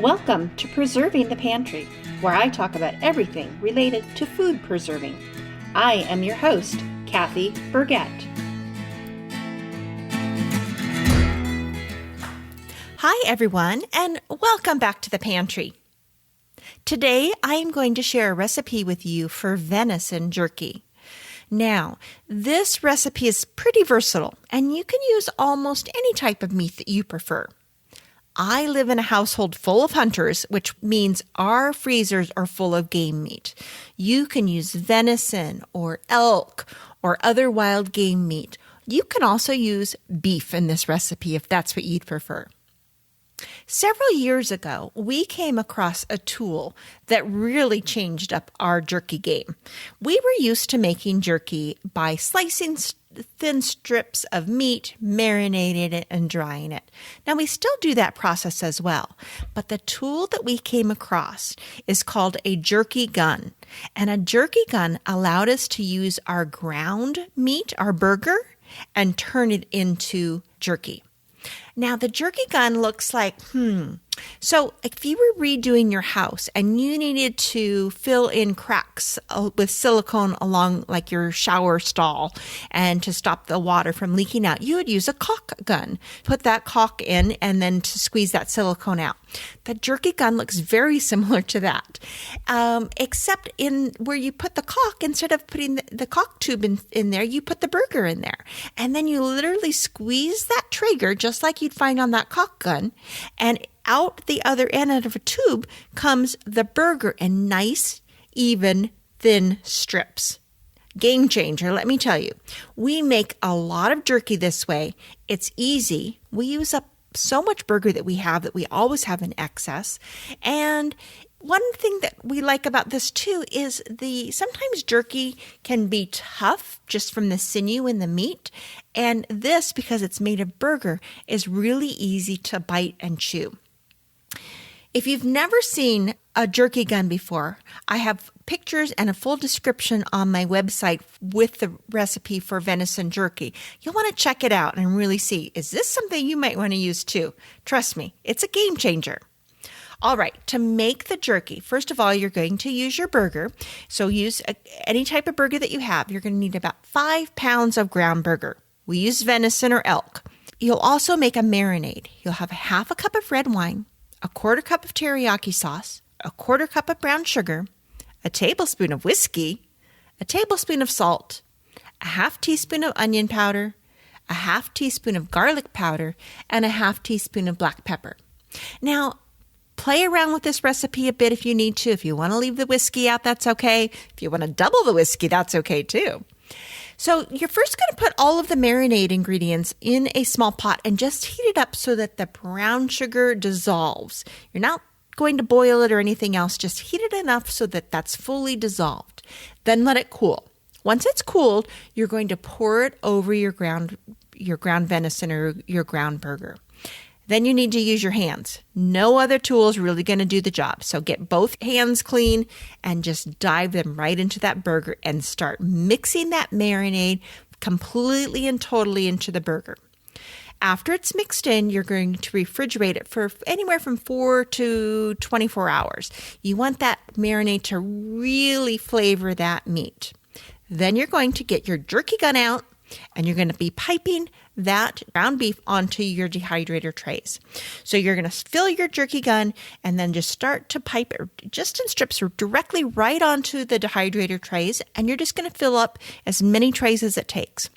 Welcome to Preserving the Pantry, where I talk about everything related to food preserving. I am your host, Kathy Burgett. Hi everyone, and welcome back to the pantry. Today I am going to share a recipe with you for venison jerky. Now, this recipe is pretty versatile, and you can use almost any type of meat that you prefer. I live in a household full of hunters, which means our freezers are full of game meat. You can use venison or elk or other wild game meat. You can also use beef in this recipe if that's what you'd prefer. Several years ago, we came across a tool that really changed up our jerky game. We were used to making jerky by slicing thin strips of meat, marinating it, and drying it. Now, we still do that process as well, but the tool that we came across is called a jerky gun. And a jerky gun allowed us to use our ground meat, our burger, and turn it into jerky. Now, the jerky gun looks like, So if you were redoing your house and you needed to fill in cracks with silicone along like your shower stall and to stop the water from leaking out, you would use a caulk gun. Put that caulk in and then to squeeze that silicone out. The jerky gun looks very similar to that, except in where you put the caulk, instead of putting the caulk tube in there, you put the burger in there. And then you literally squeeze that trigger just like you'd find on that caulk gun, and out the other end of a tube comes the burger in nice, even, thin strips. Game changer, let me tell you. We make a lot of jerky this way. It's easy. We use up so much burger that we always have in excess. And one thing that we like about this too is sometimes jerky can be tough just from the sinew in the meat. And this, because it's made of burger, is really easy to bite and chew. If you've never seen a jerky gun before, I have pictures and a full description on my website with the recipe for venison jerky. You'll want to check it out and really see, is this something you might want to use too? Trust me, it's a game changer. All right, to make the jerky, first of all, you're going to use your burger. So use any type of burger that you have. You're going to need about 5 pounds of ground burger. We use venison or elk. You'll also make a marinade. You'll have half a cup of red wine, a quarter cup of teriyaki sauce, a quarter cup of brown sugar, a tablespoon of whiskey, a tablespoon of salt, a half teaspoon of onion powder, a half teaspoon of garlic powder, and a half teaspoon of black pepper. Now, play around with this recipe a bit if you need to. If you want to leave the whiskey out, that's okay. If you want to double the whiskey, that's okay too. So you're first going to put all of the marinade ingredients in a small pot and just heat it up so that the brown sugar dissolves. You're not going to boil it or anything else. Just heat it enough so that that's fully dissolved. Then let it cool. Once it's cooled, you're going to pour it over your ground venison or your ground burger. Then you need to use your hands. No other tool is really going to do the job. So get both hands clean and just dive them right into that burger and start mixing that marinade completely and totally into the burger. After it's mixed in, you're going to refrigerate it for anywhere from 4 to 24 hours. You want that marinade to really flavor that meat. Then you're going to get your jerky gun out, and you're going to be piping that ground beef onto your dehydrator trays. So you're going to fill your jerky gun and then just start to pipe it just in strips directly right onto the dehydrator trays. And you're just going to fill up as many trays as it takes.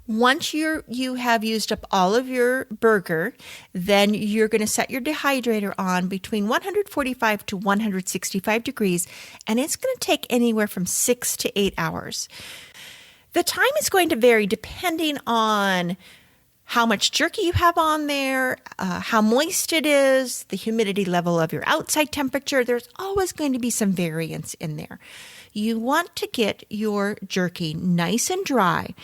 Once you have used up all of your burger, then you're going to set your dehydrator on between 145 to 165 degrees, and it's going to take anywhere from 6 to 8 hours. The time is going to vary depending on how much jerky you have on there, how moist it is, the humidity level of your outside temperature. There's always going to be some variance in there. You want to get your jerky nice and dry.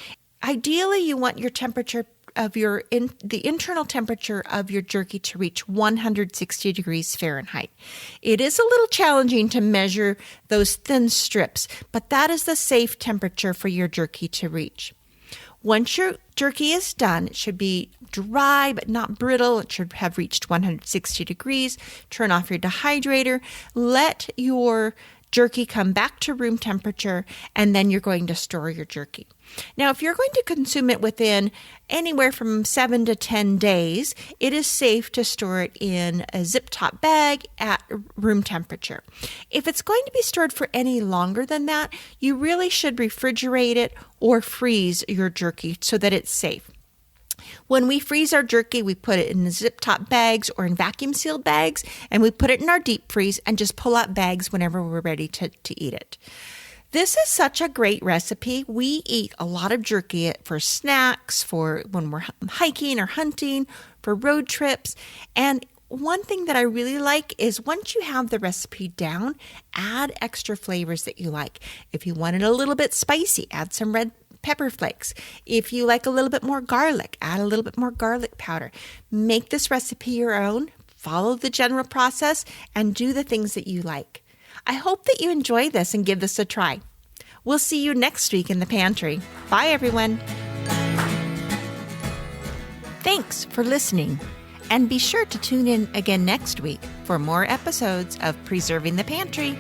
Ideally, you want your temperature of the internal temperature of your jerky to reach 160 degrees Fahrenheit. It is a little challenging to measure those thin strips, but that is the safe temperature for your jerky to reach. Once your jerky is done, it should be dry but not brittle. It should have reached 160 degrees. Turn off your dehydrator. Let your jerky come back to room temperature, and then you're going to store your jerky. Now, if you're going to consume it within anywhere from 7 to 10 days, it is safe to store it in a zip-top bag at room temperature. If it's going to be stored for any longer than that, you really should refrigerate it or freeze your jerky so that it's safe. When we freeze our jerky, we put it in zip-top bags or in vacuum-sealed bags, and we put it in our deep freeze and just pull out bags whenever we're ready to eat it. This is such a great recipe. We eat a lot of jerky for snacks, for when we're hiking or hunting, for road trips. And one thing that I really like is once you have the recipe down, add extra flavors that you like. If you want it a little bit spicy, add some red pepper flakes. If you like a little bit more garlic, add a little bit more garlic powder. Make this recipe your own, follow the general process, and do the things that you like. I hope that you enjoy this and give this a try. We'll see you next week in the pantry. Bye, everyone. Thanks for listening, and be sure to tune in again next week for more episodes of Preserving the Pantry.